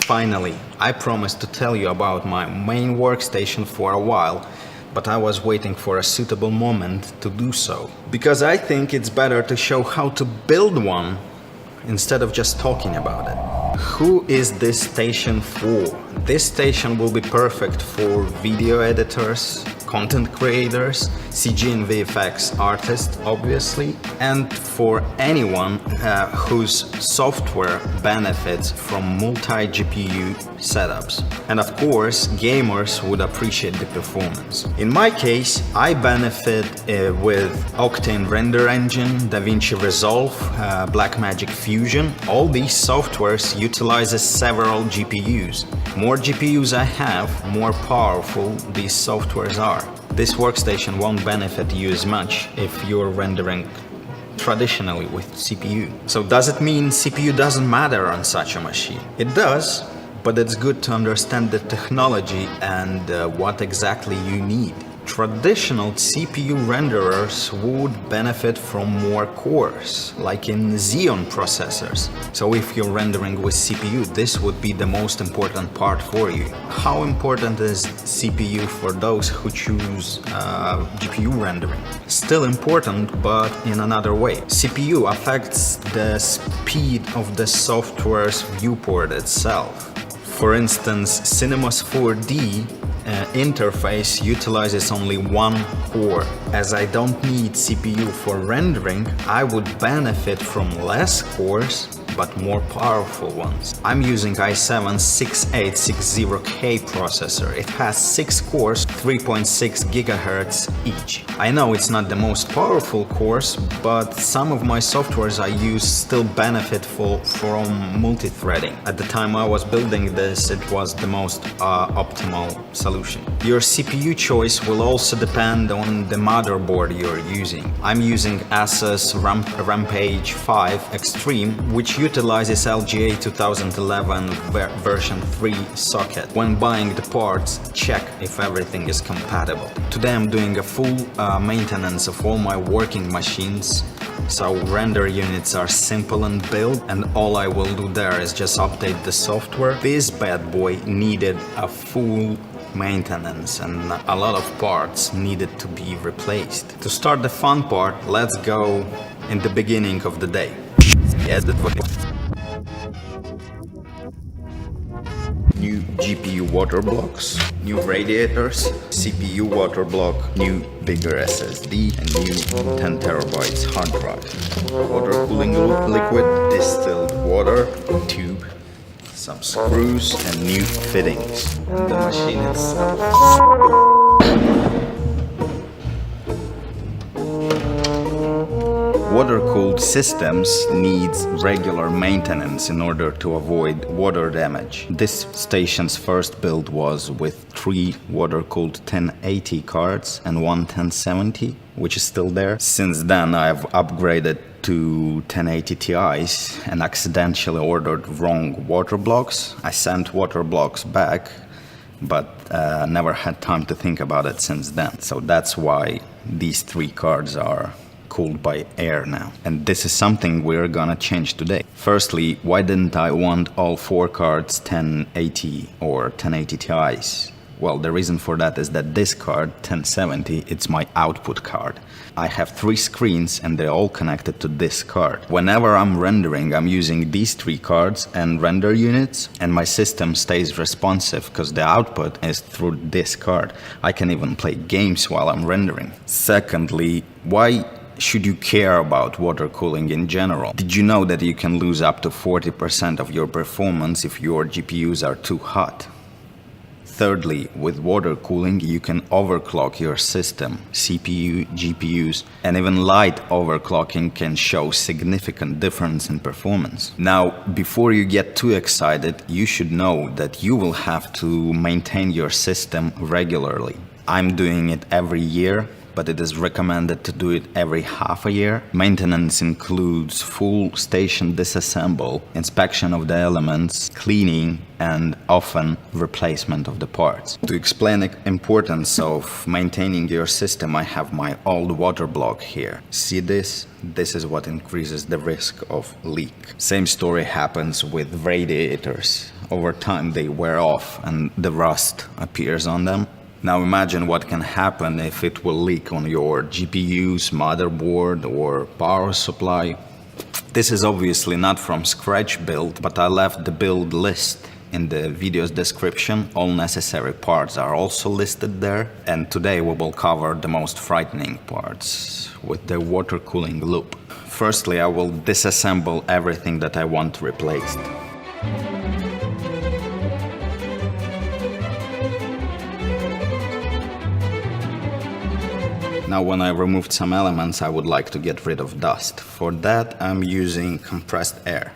Finally, I promised to tell you about my main workstation for a while, but I was waiting for a suitable moment to do so. Because I think it's better to show how to build one instead of just talking about it. Who is this station for? This station will be perfect for video editors, content creators, CG and VFX artists, obviously, and for anyone whose software benefits from multi-GPU setups. And of course, gamers would appreciate the performance. In my case, I benefit with Octane Render Engine, DaVinci Resolve, Blackmagic Fusion. All these softwares utilizes several GPUs. More GPUs I have, more powerful these softwares are. This workstation won't benefit you as much if you're rendering traditionally with CPU. So does it mean CPU doesn't matter on such a machine? It does, but it's good to understand the technology and what exactly you need. Traditional CPU renderers would benefit from more cores, like in Xeon processors. So if you're rendering with CPU, this would be the most important part for you. How important is CPU for those who choose GPU rendering? Still important, but in another way. CPU affects the speed of the software's viewport itself. For instance, Cinema's 4D interface utilizes only one core. As I don't need CPU for rendering, I would benefit from less cores but more powerful ones. I'm using i7-6860K processor. It has 6 cores, 3.6 GHz each. I know it's not the most powerful cores, but some of my softwares I use still benefit from multi-threading. At the time I was building this, it was the most optimal solution. Your CPU choice will also depend on the motherboard you're using. I'm using Asus Rampage 5 Extreme, which utilizes LGA 2011 version 3 socket. When buying the parts, check if everything is compatible. Today I'm doing a full maintenance of all my working machines, so render units are simple in build and all I will do there is just update the software. This bad boy needed a full maintenance and a lot of parts needed to be replaced. To start the fun part, let's go in the beginning of the day. New GPU water blocks, new radiators, CPU water block, new bigger SSD and new 10 terabytes hard drive. Water cooling liquid, distilled water, tube, some screws and new fittings. And the machine itself. Water-cooled systems needs regular maintenance in order to avoid water damage. This station's first build was with 3 water-cooled 1080 cards and one 1070, which is still there. Since then I've upgraded to 1080 Ti's and accidentally ordered wrong water blocks. I sent water blocks back, but never had time to think about it since then. So that's why these 3 cards are cooled by air now. And this is something we're gonna change today. Firstly, why didn't I want all 4 cards 1080 or 1080 Ti's? Well, the reason for that is that this card, 1070, it's my output card. I have 3 screens and they're all connected to this card. Whenever I'm rendering, I'm using these 3 cards and render units, and my system stays responsive because the output is through this card. I can even play games while I'm rendering. Secondly, why should you care about water cooling in general? Did you know that you can lose up to 40% of your performance if your GPUs are too hot? Thirdly, with water cooling, you can overclock your system, CPU, GPUs, and even light overclocking can show significant difference in performance. Now, before you get too excited, you should know that you will have to maintain your system regularly. I'm doing it every year, but it is recommended to do it every half a year. Maintenance includes full station disassemble, inspection of the elements, cleaning, and often replacement of the parts. To explain the importance of maintaining your system, I have my old water block here. See this? This is what increases the risk of leak. Same story happens with radiators. Over time they wear off and the rust appears on them. Now imagine what can happen if it will leak on your GPU's motherboard or power supply. This is obviously not from scratch build, but I left the build list in the video's description. All necessary parts are also listed there. And today we will cover the most frightening parts with the water cooling loop. Firstly, I will disassemble everything that I want replaced. Now when I removed some elements, I would like to get rid of dust. For that, I'm using compressed air.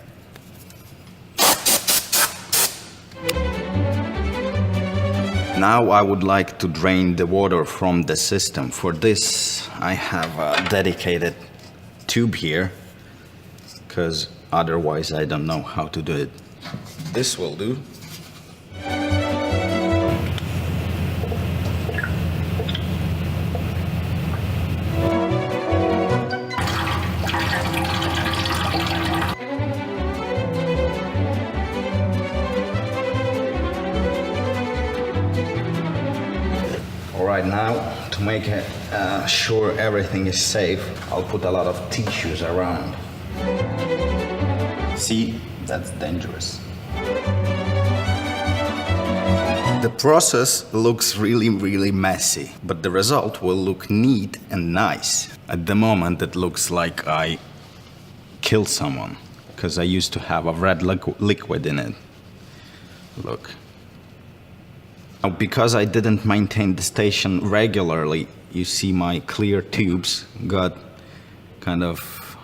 Now I would like to drain the water from the system. For this, I have a dedicated tube here, because otherwise I don't know how to do it. This will do. Alright, now to make sure everything is safe, I'll put a lot of tissues around. See, that's dangerous. The process looks really messy, but the result will look neat and nice. At the moment it looks like I killed someone, because I used to have a red liquid in it. Look. Now, because I didn't maintain the station regularly, you see my clear tubes got kind of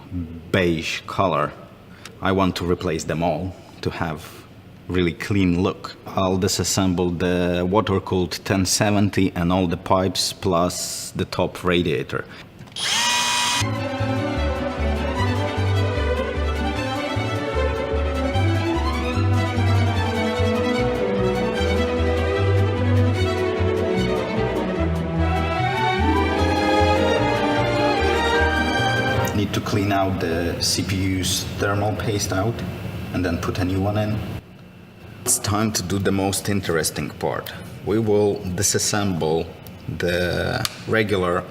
beige color. I want to replace them all to have really clean look. I'll disassemble the water-cooled 1070 and all the pipes plus the top radiator. Need to clean out the CPU's thermal paste out and then put a new one in. It's time to do the most interesting part. We will disassemble the regular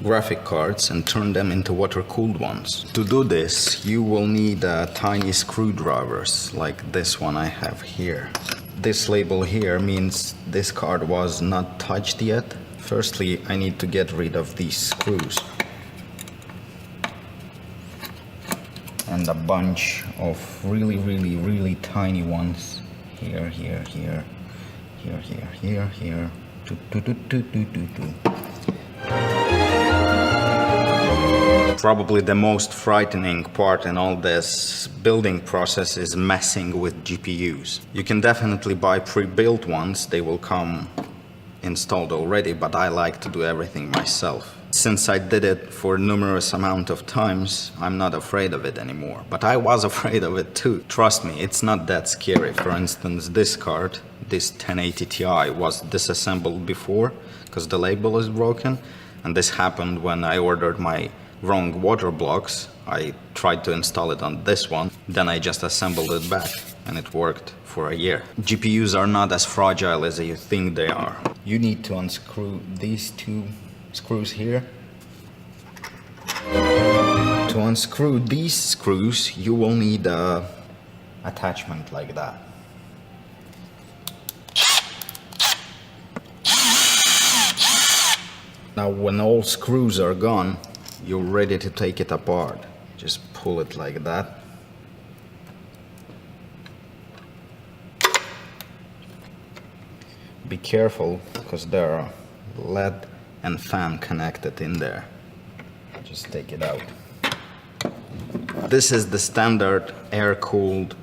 graphic cards and turn them into water-cooled ones. To do this, you will need tiny screwdrivers like this one I have here. This label here means this card was not touched yet. Firstly, I need to get rid of these screws. And a bunch of really tiny ones. Here. Probably the most frightening part in all this building process is messing with GPUs. You can definitely buy pre-built ones, they will come installed already, but I like to do everything myself. Since I did it for numerous amount of times, I'm not afraid of it anymore. But I was afraid of it too. Trust me, it's not that scary. For instance, this card, this 1080 Ti, was disassembled before because the label is broken. And this happened when I ordered my wrong water blocks. I tried to install it on this one, then I just assembled it back and it worked for a year. GPUs are not as fragile as you think they are. You need to unscrew these two screws here. To unscrew these screws, you will need a attachment like that. Now when all screws are gone, you're ready to take it apart. Just pull it like that. Be careful because there are LED and fan connected in there. Just take it out. This is the standard air-cooled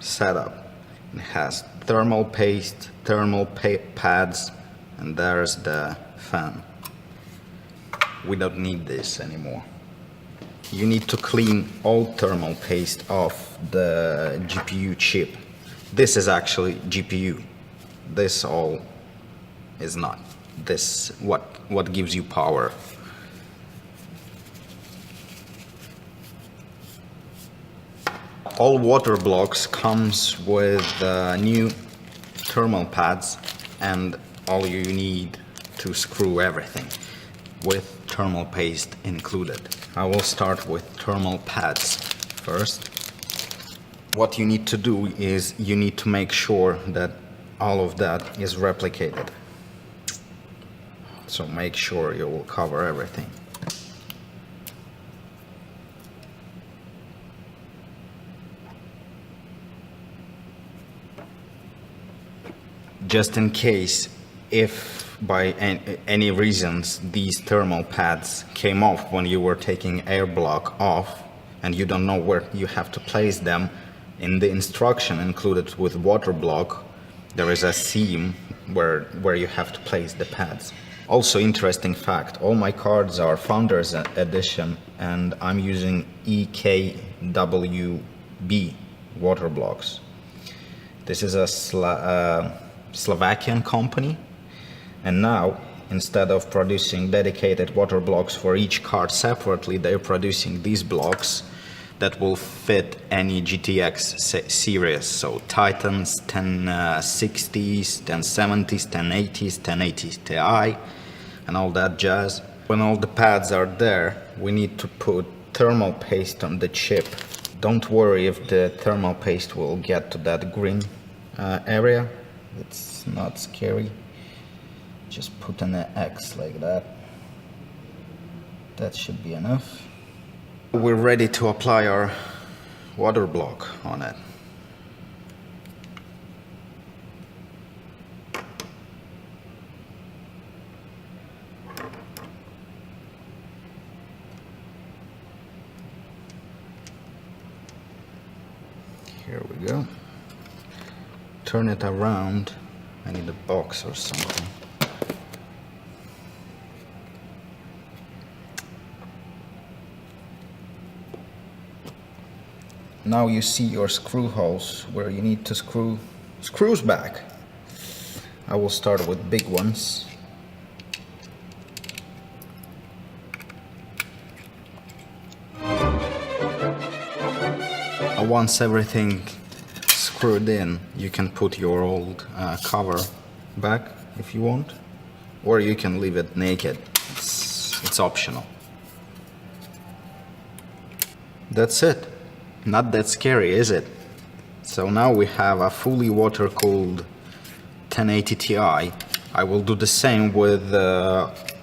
setup. It has thermal paste, thermal pads, and there's the fan. We don't need this anymore. You need to clean all thermal paste off the GPU chip. This is actually GPU. This all is not. This what gives you power. All water blocks comes with new thermal pads, and all you need to screw everything with thermal paste included. I will start with thermal pads first. What you need to do is you need to make sure that all of that is replicated. So make sure you will cover everything. Just in case, if by any reasons these thermal pads came off when you were taking air block off and you don't know where you have to place them, in the instruction included with water block there is a seam where you have to place the pads. Also, interesting fact, all my cards are Founders Edition and I'm using EKWB water blocks. This is a Slovakian company, and now instead of producing dedicated water blocks for each card separately, they're producing these blocks that will fit any GTX series, so Titans, 1060s, 1070s, 1080s, 1080 Ti, and all that jazz. When all the pads are there, we need to put thermal paste on the chip. Don't worry if the thermal paste will get to that green area. It's not scary. Just put an X like that. That should be enough. We're ready to apply our water block on it. Here we go. Turn it around. I need a box or something. Now you see your screw holes where you need to screw screws back. I will start with big ones. Once everything screwed in, you can put your old cover back if you want, or you can leave it naked. It's optional. That's it. Not that scary, is it? So now we have a fully water-cooled 1080 Ti. I will do the same with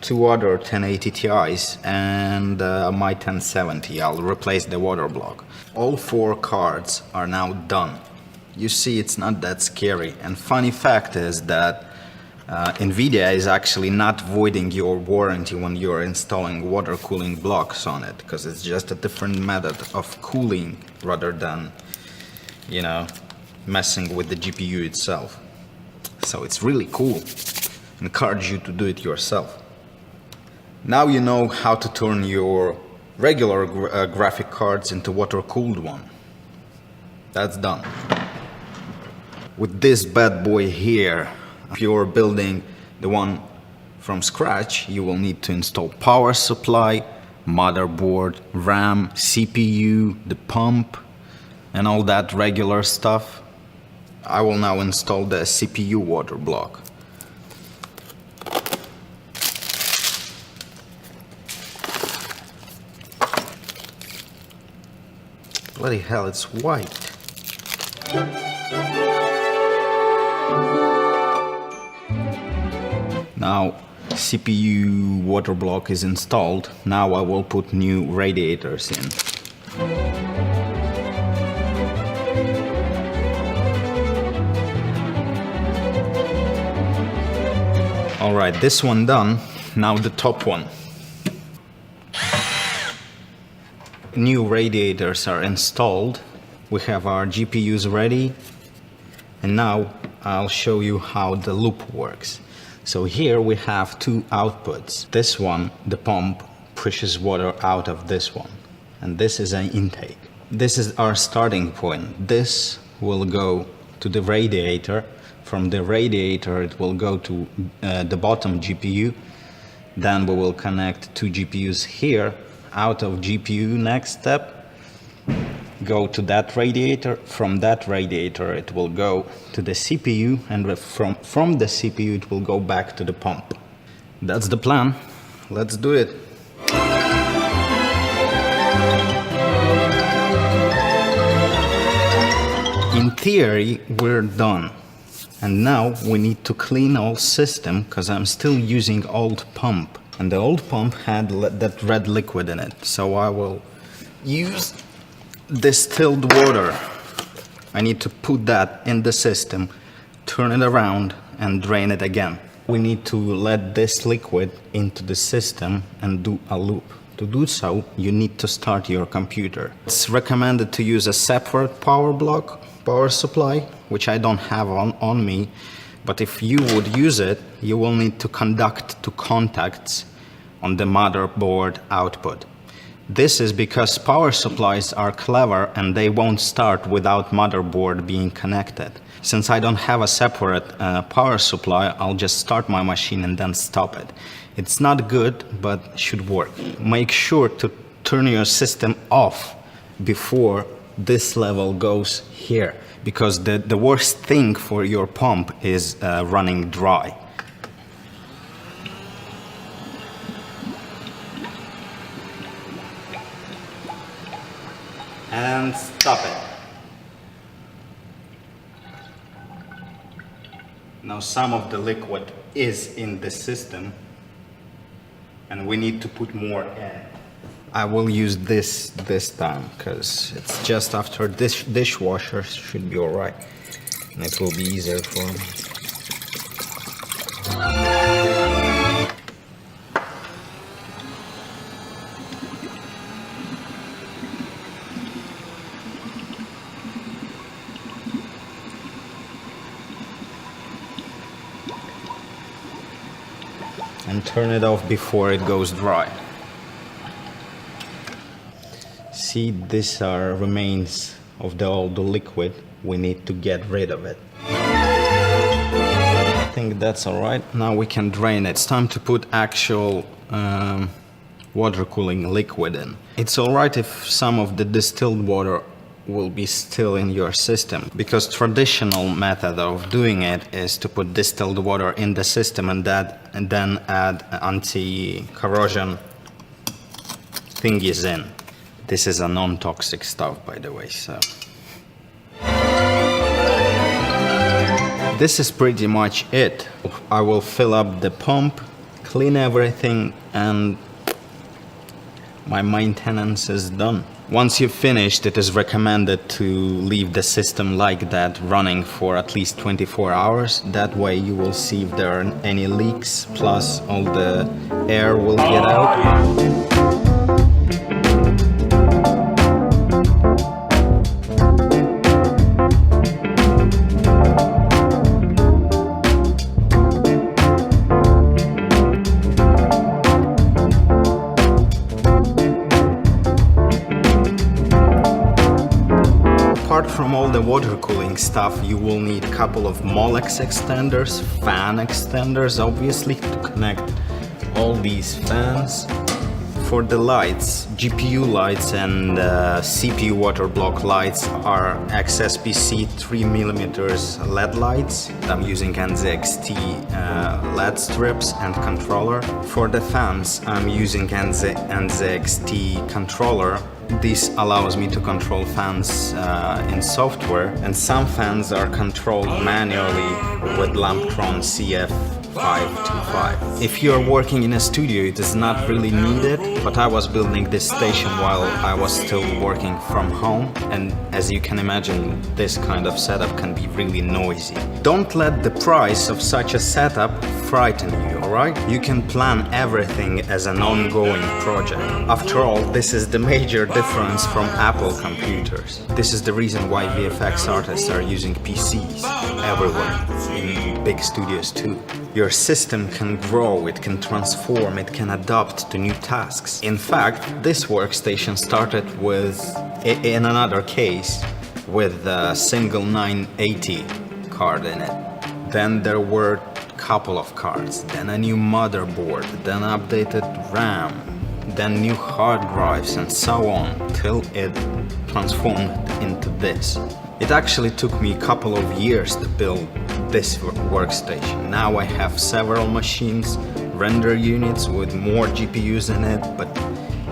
two other 1080 Ti's and my 1070. I'll replace the water block. All four cards are now done. You see, it's not that scary. And funny fact is that NVIDIA is actually not voiding your warranty when you're installing water cooling blocks on it, because it's just a different method of cooling rather than, you know, messing with the GPU itself. So it's really cool. Encourage you to do it yourself. Now you know how to turn your regular graphic cards into water-cooled one. That's done. With this bad boy here, if you're building the one from scratch, you will need to install power supply, motherboard, RAM, CPU, the pump, and all that regular stuff. I will now install the CPU water block. Bloody hell, it's white. Now CPU water block is installed. Now I will put new radiators in. Alright, this one done. Now the top one. New radiators are installed. We have our GPUs ready. And now I'll show you how the loop works. So here we have two outputs. This one, the pump, pushes water out of this one, and this is an intake. This is our starting point. This will go to the radiator. From the radiator it will go to the bottom GPU. Then we will connect two GPUs here. Out of GPU, next step, go to that radiator. From that radiator it will go to the CPU, and from the CPU it will go back to the pump. That's the plan. Let's do it. In theory, we're done. And now we need to clean all system, because I'm still using old pump. And the old pump had that red liquid in it. So I will use distilled water. I need to put that in the system, turn it around and drain it again. We need to let this liquid into the system and do a loop. To do so, you need to start your computer. It's recommended to use a separate power supply, which I don't have on me, but if you would use it, you will need to conduct two contacts on the motherboard output. This is because power supplies are clever and they won't start without motherboard being connected. Since I don't have a separate power supply, I'll just start my machine and then stop it. It's not good, but should work. Make sure to turn your system off before this level goes here, because the worst thing for your pump is running dry. And stop it. Now some of the liquid is in the system and we need to put more in. I will use this time because it's just after this dishwasher, should be alright, and it will be easier for me. And turn it off before it goes dry. See, these are remains of the old liquid. We need to get rid of it. I think that's alright. Now we can drain it. It's time to put actual water cooling liquid in. It's alright if some of the distilled water will be still in your system, because traditional method of doing it is to put distilled water in the system and then add anti-corrosion thingies in. This is a non-toxic stuff, by the way, so. This is pretty much it. I will fill up the pump, clean everything, and my maintenance is done. Once you've finished, it is recommended to leave the system like that running for at least 24 hours. That way you will see if there are any leaks, plus all the air will get out. Apart from all the water cooling stuff, you will need a couple of Molex extenders, fan extenders obviously, to connect all these fans. For the lights, GPU lights and CPU water block lights are XSPC 3mm LED lights. I'm using NZXT LED strips and controller. For the fans, I'm using NZXT controller. This allows me to control fans in software, and some fans are controlled manually with Lamptron CF525. If you're working in a studio, it is not really needed, but I was building this station while I was still working from home, and as you can imagine, this kind of setup can be really noisy. Don't let the price of such a setup frighten you, alright? You can plan everything as an ongoing project. After all, this is the major difference from Apple computers. This is the reason why VFX artists are using PCs everywhere, in big studios too. Your system can grow, it can transform, it can adapt to new tasks. In fact, this workstation started with, in another case, with a single 980 card in it. Then there were a couple of cards, then a new motherboard, then updated RAM, then new hard drives and so on, till it transformed into this. It actually took me a couple of years to build this workstation. Now I have several machines, render units with more GPUs in it, but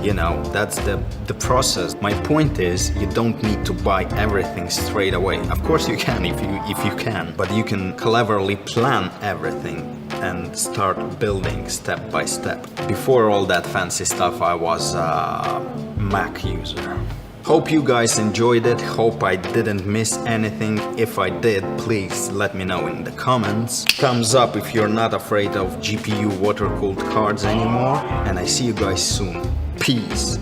you know, that's the process. My point is, you don't need to buy everything straight away. Of course you can if you can, but you can cleverly plan everything and start building step by step. Before all that fancy stuff, I was a Mac user. Hope you guys enjoyed it, hope I didn't miss anything. If I did, please let me know in the comments. Thumbs up if you're not afraid of GPU water-cooled cards anymore, and I see you guys soon. Peace.